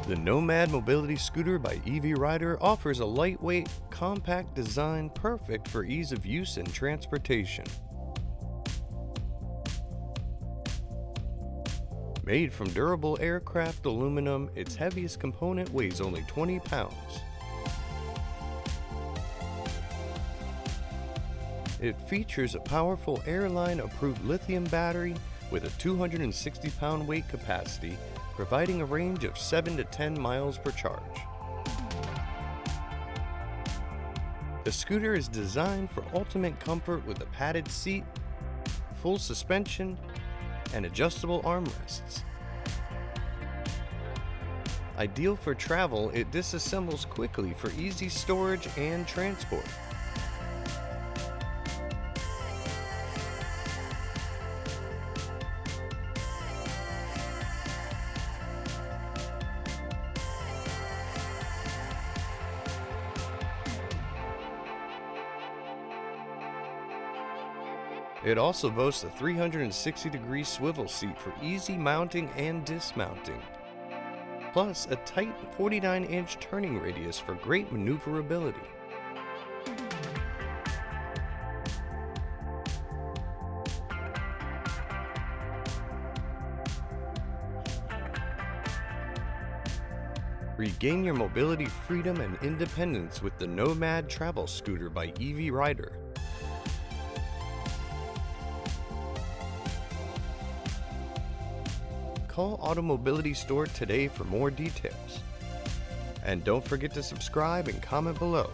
The NOMAD mobility scooter by EV Rider offers a lightweight, compact design perfect for ease of use and transportation. Made from durable aircraft aluminum, its heaviest component weighs only 20 pounds. It features a powerful airline-approved lithium battery with a 260-pound weight capacity, providing a range of 7 to 10 miles per charge. The scooter is designed for ultimate comfort with a padded seat, full suspension, and adjustable armrests. Ideal for travel, it disassembles quickly for easy storage and transport. It also boasts a 360-degree swivel seat for easy mounting and dismounting, plus a tight 49-inch turning radius for great maneuverability. Regain your mobility freedom and independence with the NOMAD travel scooter by EV Rider. Call AutoMobility store today for more details. And don't forget to subscribe and comment below.